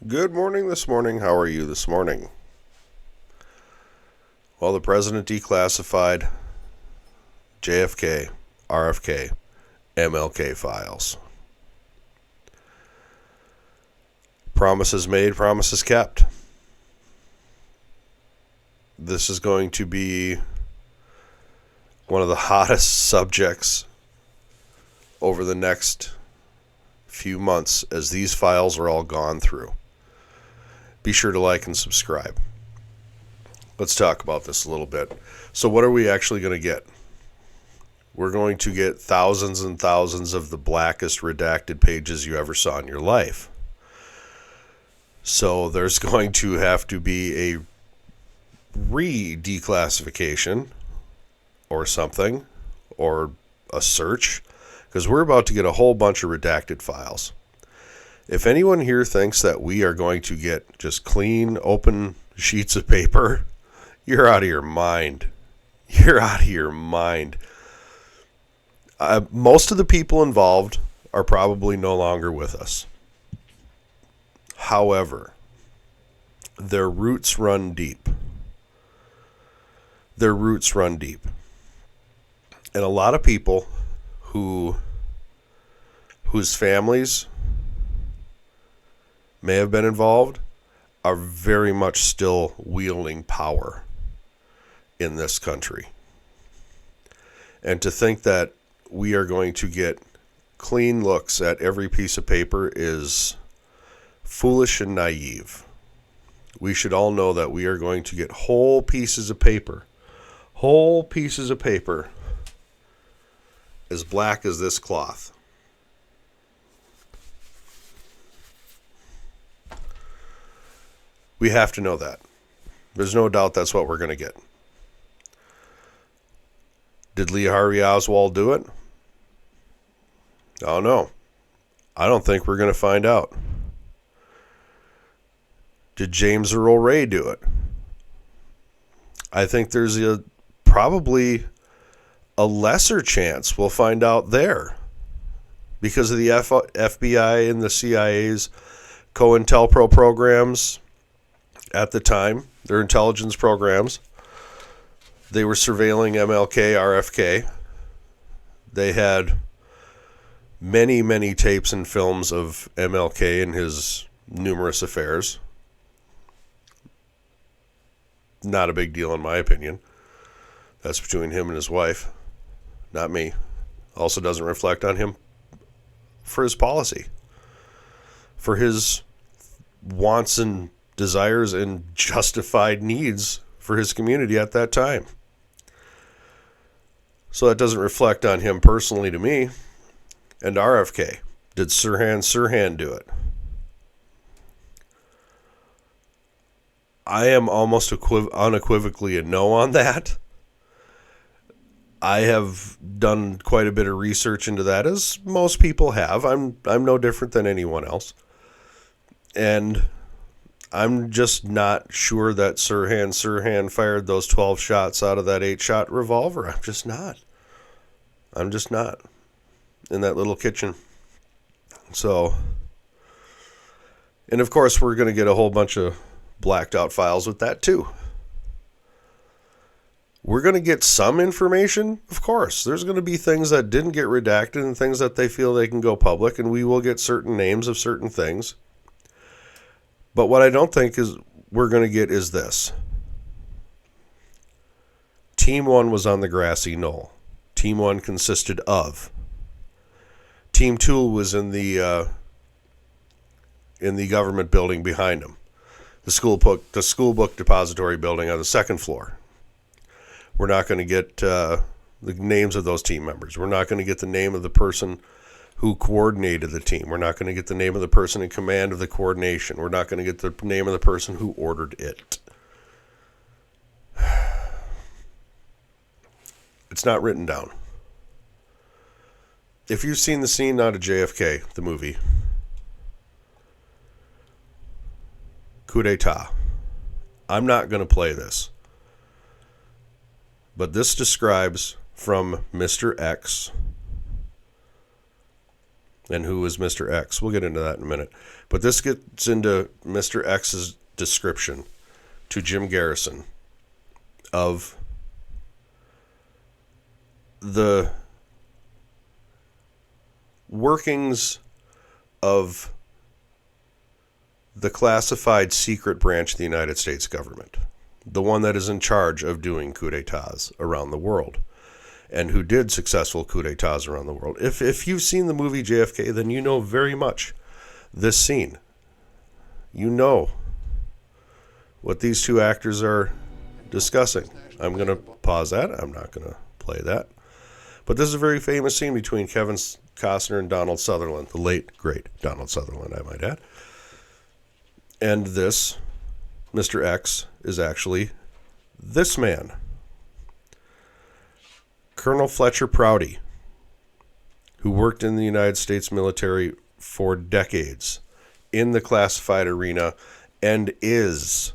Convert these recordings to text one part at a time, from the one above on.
Good morning this morning. How are you this morning? Well, the president declassified JFK, RFK, MLK files. Promises made, promises kept. This is going to be one of the hottest subjects over the next few months as these files are all gone through. Be sure to like and subscribe. Let's talk about this a little bit. So what are we actually going to get? We're going to get thousands and thousands of the blackest redacted pages you ever saw in your life. So there's going to have to be a re-declassification or something, or a search, because we're about to get a whole bunch of redacted files. If anyone here thinks that we are going to get just clean, open sheets of paper, you're out of your mind. You're out of your mind. Most of the people involved are probably no longer with us. However, their roots run deep. Their roots run deep. And a lot of people whose families may have been involved are very much still wielding power in this country. And to think that we are going to get clean looks at every piece of paper is foolish and naive. We should all know that we are going to get whole pieces of paper as black as this cloth. We have to know that. There's no doubt that's what we're going to get. Did Lee Harvey Oswald do it? Oh no. I don't think we're going to find out. Did James Earl Ray do it? I think there's probably a lesser chance we'll find out there because of the FBI and the CIA's COINTELPRO programs at the time, their intelligence programs. They were surveilling MLK, RFK. They had many, many tapes and films of MLK and his numerous affairs. Not a big deal in my opinion. That's between him and his wife, not me. Also doesn't reflect on him for his policy, for his wants and desires and justified needs for his community at that time. So that doesn't reflect on him personally to me. And RFK, did Sirhan do it? I am almost unequivocally a no on that. I have done quite a bit of research into that, as most people have. I'm no different than anyone else. And I'm just not sure that Sirhan fired those 12 shots out of that 8-shot revolver. I'm just not. In that little kitchen. So, and of course we're going to get a whole bunch of blacked out files with that too. We're going to get some information, of course. There's going to be things that didn't get redacted and things that they feel they can go public, and we will get certain names of certain things. But what I don't think is we're going to get is this. Team 1 was on the grassy knoll. Team 1 consisted of. Team 2 was in the government building behind them. The school book depository building on the second floor. We're not going to get the names of those team members. We're not going to get the name of the person who coordinated the team. We're not going to get the name of the person in command of the coordination. We're not going to get the name of the person who ordered it. It's not written down. If you've seen the scene out of JFK, the movie, Coup d'etat, I'm not going to play this. But this describes from Mr. X And who is Mr. X? We'll get into that in a minute. But this gets into Mr. X's description to Jim Garrison of the workings of the classified secret branch of the United States government, the one that is in charge of doing coup d'etats around the world, and who did successful coup d'etats around the world. If you've seen the movie JFK, then you know very much this scene. You know what these two actors are discussing. I'm going to pause that. I'm not going to play that. But this is a very famous scene between Kevin Costner and Donald Sutherland, the late, great Donald Sutherland, I might add. And this, Mr. X, is actually this man, Colonel Fletcher Prouty, who worked in the United States military for decades in the classified arena, and is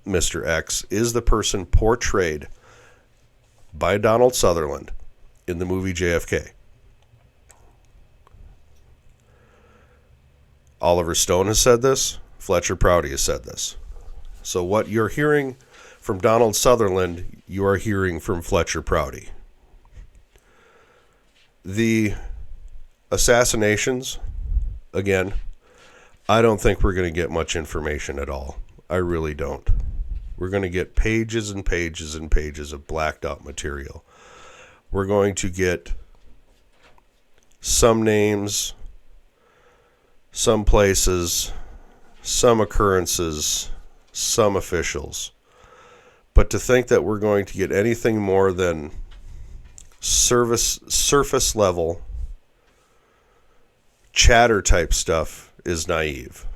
Mr. X, is the person portrayed by Donald Sutherland in the movie JFK. Oliver Stone has said this. Fletcher Prouty has said this. So what you're hearing from Donald Sutherland, you are hearing from Fletcher Prouty. The assassinations, again, I don't think we're going to get much information at all. I really don't. We're going to get pages and pages and pages of blacked out material. We're going to get some names, some places, some occurrences, some officials. But to think that we're going to get anything more than surface level chatter type stuff is naive.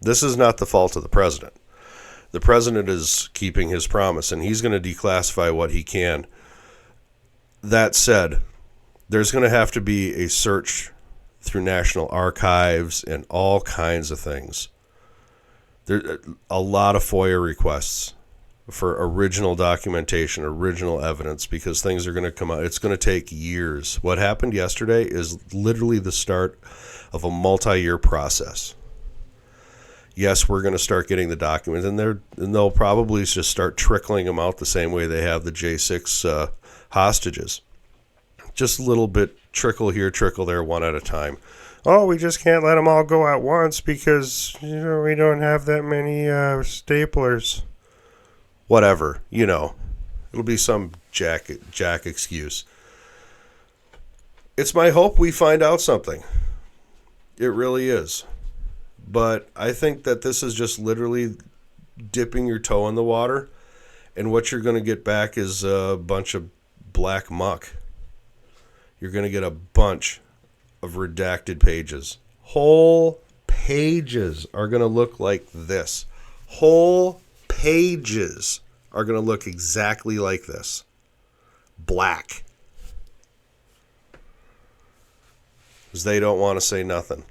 This is not the fault of the president. The president is keeping his promise, and he's going to declassify what he can. That said, there's going to have to be a search through national archives and all kinds of things. There a lot of FOIA requests for original documentation, original evidence, because things are going to come out. It's going to take years. What happened yesterday is literally the start of a multi-year process. Yes, we're going to start getting the documents, and they'll probably just start trickling them out the same way they have the J6 hostages. Just a little bit, trickle here, trickle there, one at a time. Oh, we just can't let them all go at once because we don't have that many staplers. Whatever, it'll be some jack excuse. It's my hope we find out something. It really is. But I think that this is just literally dipping your toe in the water, and what you're going to get back is a bunch of black muck. You're going to get a bunch of redacted pages. Whole pages are going to look like this. Whole pages are going to look exactly like this. Black. Because they don't want to say nothing.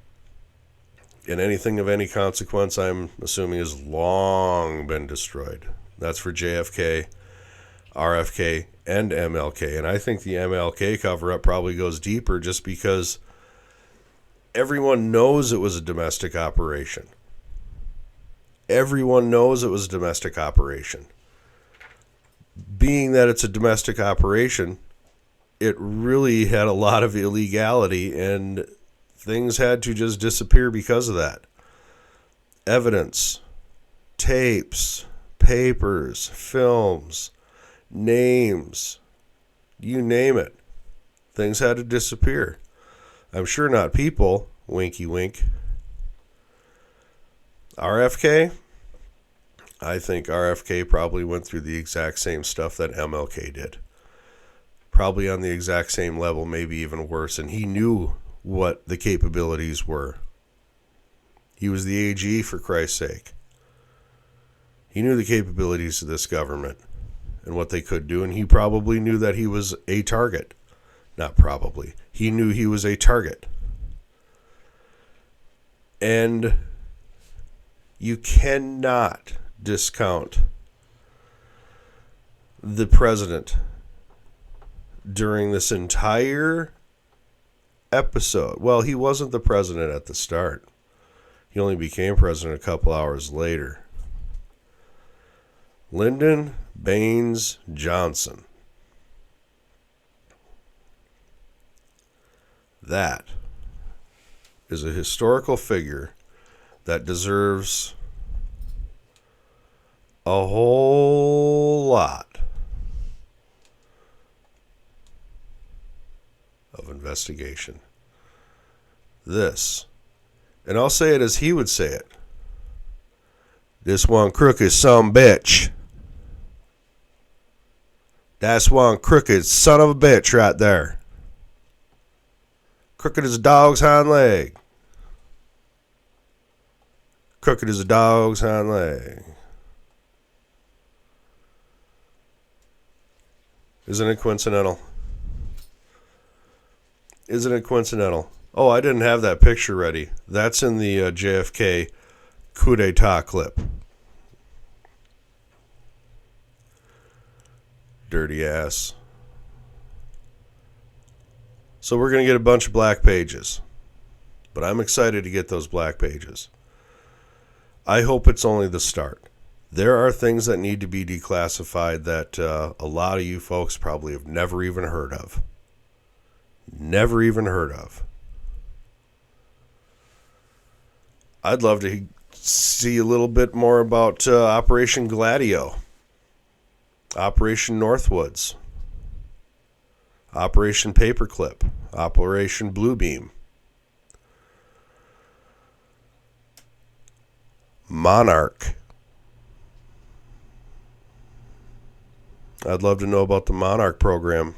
And anything of any consequence, I'm assuming, has long been destroyed. That's for JFK, RFK, and MLK. And I think the MLK cover-up probably goes deeper just because everyone knows it was a domestic operation. Everyone knows it was a domestic operation. Being that it's a domestic operation, it really had a lot of illegality, and things had to just disappear because of that. Evidence, tapes, papers, films, names, you name it. Things had to disappear. I'm sure not people, winky wink. RFK? I think RFK probably went through the exact same stuff that MLK did. Probably on the exact same level, maybe even worse, and he knew what the capabilities were. He was the AG, for Christ's sake. He knew the capabilities of this government and what they could do, and he probably knew that he was a target. Not probably. He knew he was a target. And you cannot discount the president during this entire episode. Well, he wasn't the president at the start. He only became president a couple hours later. Lyndon Baines Johnson. That is a historical figure that deserves a whole lot of investigation. This, and I'll say it as he would say it, this one crooked some bitch. That's one crooked son of a bitch right there. Crooked as a dog's hind leg. Crooked as a dog's hind leg. Isn't it coincidental? Isn't it coincidental? Oh, I didn't have that picture ready. That's in the JFK coup d'etat clip. Dirty ass. So we're going to get a bunch of black pages. But I'm excited to get those black pages. I hope it's only the start. There are things that need to be declassified that a lot of you folks probably have never even heard of. Never even heard of. I'd love to see a little bit more about Operation Gladio, Operation Northwoods, Operation Paperclip, Operation Bluebeam, Monarch. I'd love to know about the Monarch program.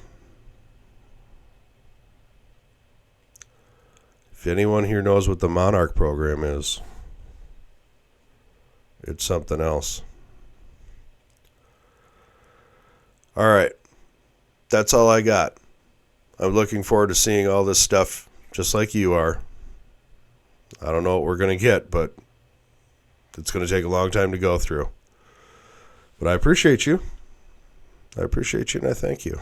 If anyone here knows what the Monarch program is, it's something else. All right. That's all I got. I'm looking forward to seeing all this stuff just like you are. I don't know what we're going to get, but it's going to take a long time to go through. But I appreciate you. I appreciate you, and I thank you.